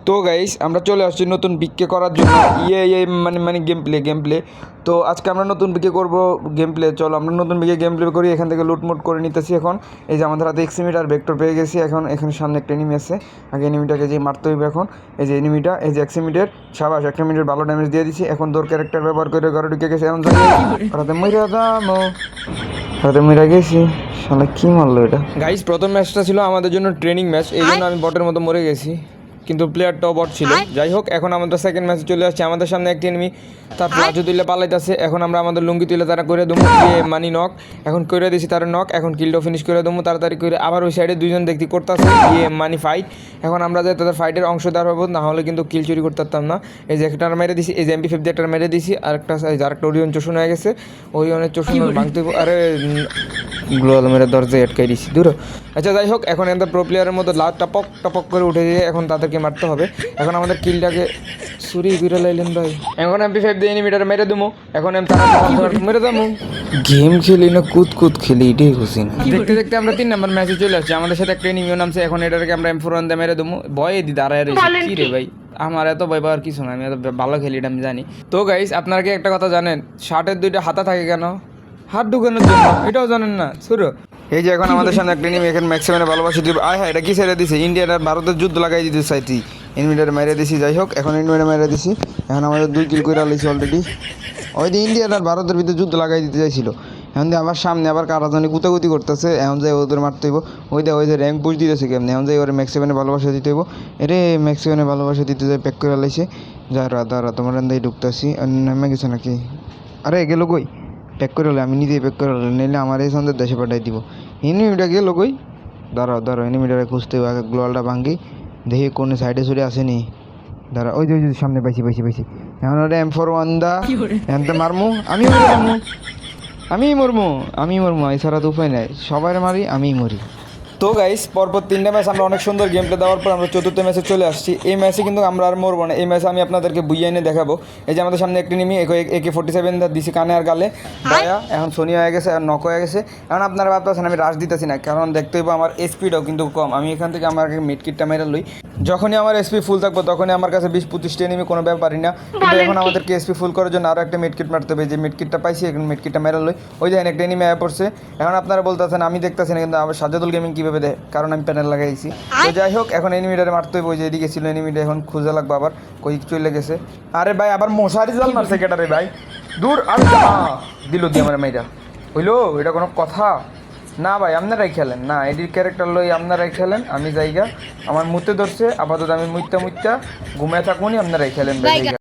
তো গাইস আমরা চলে আসছি নতুন বিকে করার জন্য মানে গেম প্লে। তো আজকে আমরা নতুন বিকে করব গেম প্লে। চলো আমরা নতুন বিকে গেম প্লে করি। এখান থেকে লুটমুট করে নিতেছি। এখন এই যে আমাদের হাতে এক্সিমিটার ভেক্টর পেয়ে গেছি। এখন এখানে সামনে একটা এনিমি আছে, আগে এনিমিটাকে যে মারতে হইবে। এখন এই যে এনিমিটা, এই যে এক্সিমিটার, সাবাস একটা মিনিটের ভালো ড্যামেজ দিয়ে দিছি। এখন তোর ক্যারেক্টার ব্যবহার করে ঘরে ঢুকে গেছে। এখন যাই ওরাতে মইরা দামো, ওরাতে মইরা গেছি। শালা কি মারলো এটা। গাইস প্রথম ম্যাচটা ছিল আমাদের জন্য ট্রেনিং ম্যাচ, এই জন্য আমি বটের মতো মরে গেছি, কিন্তু প্লেয়ারটাও বট ছিল। যাই হোক এখন আমাদের সেকেন্ড ম্যাচে চলে আসছে। আমাদের সামনে একটি এনিমি, তার প্লাজো তুলে পালাইতেছে। এখন আমরা আমাদের লুঙ্গি তুলে তারা করে দেবো মানি নক। এখন করে দিয়েছি তার নক। এখন কিলটাও ফিনিশ করে দেবো তাড়াতাড়ি করে। আবার ওই সাইডে দুইজন দেখতে করতেছে মানি ফাইট। এখন আমরা যাই তাদের ফাইটের অংশদার হবো, না হলে কিন্তু কিল চুরি করতে পারতাম না। এই যে একটা মেরে দিছি, এই যে MP50 একটা মেরে দিছি। আরেকটা ওরিয়ন চোষণ হয়ে গেছে, ওরিয়নের চোষণ ভাঙতে। আরে গ্লোয়াল মেরে দরজায় আটকাই দিছি দূর। আচ্ছা যাই হোক এখন এদের প্রো প্লেয়ারের মধ্যে লাভ টপক টপক করে উঠে গিয়ে এখন তাদেরকে মারতে হবে। এখন আমাদের কিলটাকে সুরি ঘুরে লাইলেন ভাই। এখন MP5 দিয়ে এনিমিটার মেরে দেবো। এখন মেরে দেবো। গেম খেলি না কুদ খেলি, এটাই খুশি না। দেখতে দেখতে আমরা 3 নম্বর ম্যাচে চলে আসছি। আমাদের সাথে একটা এনিমিও নামছে। এখন এটাকে আমরা M41 দিয়ে মেরে দেবো। ভয়ে দি দাঁড়ায় রয়েছে কি রে ভাই, আমার এত ভয় পাওয়ার কিছু না, আমি এত ভালো খেলি এটা আমি জানি। তো গাইস আপনারা কি একটা কথা জানেন, শার্টের 2টা হাতা থাকে কেন? হাত ঢুকানোর জন্য। এটাও জানেন না? শুরু এই যে এখন আমাদের সামনে একটা এনিমি, এখন ম্যাক্সিমামে ভালোবাসি দিব। আয় হ্যাঁ এটা কি ছেড়ে দিছে, ইন্ডিয়ান আর ভারতের যুদ্ধ লাগাই দিতে চাইছি। এনিমিটার মেরে দিছি। যাই হোক এখন এনিমিটার মেরে দিছি। এখন আমাদের 2 কিল করে আলিছি অলরেডি। ওই যে ইন্ডিয়ান আর ভারতের ভিতরে যুদ্ধ লাগাই দিতে চাইছিল। এখন দিয়ে আমার সামনে আবার কারাজানি গুতাগুতি করতেছে। এখন যাই ওদের মারতে হইব। ওই যে র্যাঙ্ক পুশ দিতেছে কেমনি। এখন যাই ওরা ম্যাক্সিমামে ভালোবাসা দিতে হইব। এরে ম্যাক্সিমামে ভালোবাসা দিতে যাই প্যাক করে আলাইছে। যা দাঁড়া তোমার এন্দাই ঢুকতেছি। নেমে গেছে নাকি? আরে গেল কই? প্যাক করে হলে আমি নিজেই প্যাক করে হলে, নিলে আমার এই সন্ধ্যের দেশে পাঠাই দিব। এনিমিটা গেল কই? দাঁড়াও এনিমিটারে খুঁজতে হবে। আগে গ্লোয়ালটা ভাঙ্গি, দেখি কোন সাইডে সরে আসেনি। দাঁড়া ওই যে সামনে পাইছি। এখন ওটা M41 দা এমতে মারমু। আমি মরমু এছাড়া তো উপায় নাই। সবাই মারি আমিই মরি। তো গাইস পরপর 3টা ম্যাচ আমরা অনেক সুন্দর গেম প্লে দেওয়ার পর আমরা চতুর্থ ম্যাচে চলে আসছি। এই ম্যাচে কিন্তু আমরা আর মরবো না, এই ম্যাচে আমি আপনাদেরকে বুইয়ে এনে দেখাবো। এই যে আমাদের সামনে একটি নিমি AK-47 দিছি কানে আর গালে দয়া। এখন সোনি হয়ে গেছে আর নক হয়ে গেছে। এখন আপনারা ভাবতেছেন আমি রাশ দিতেছি না, কারণ দেখতে হইব আমার স্পিডও কিন্তু কম। আমি এখান থেকে আমার মিডকিটটা মেরে লই। যখনই আমার এসপি ফুল থাকবো তখনই আমার কাছে 20-25টা এনিমি কোনো ব্যাপারই না। কিন্তু এখন আমাদেরকে এসপি ফুল করার জন্য আরও একটা মিডকিট মারতে হবে। যে মিডকিটটা পাইছি এখন মিডকিটটা মেরে লই। ওই দেখেন একটা এনিমি আয়া পড়ছে। এখন আপনারা বলতেছেন আমি দেখতেছি না, কিন্তু আমার সাজ্জাদুল গেমিং কীভাবে দেয়, কারণ আমি প্যানেল লাগাইছি। তো যাই হোক এখন এনিমিটারে মারতে হইব। ওই যে এদিকে ছিল এনিমিটা, এখন খুঁজে লাগবে আবার কই চলে গেছে। আরে ভাই আবার মশারি জাল মারছে কেটারে ভাই, দূর। আর দিল দিয়ে আমার মেয়েটা হইলো, এটা কোনো কথা না ভাই। আপনারাই খেলেন না, এডির ক্যারেক্টার লই আপনারাই খেলেন। আমি জায়গা আমার মুতে ধরছে আপাতত, আমি মুইতা ঘুমায় থাকুনি, আপনারাই খেলেন ভাই।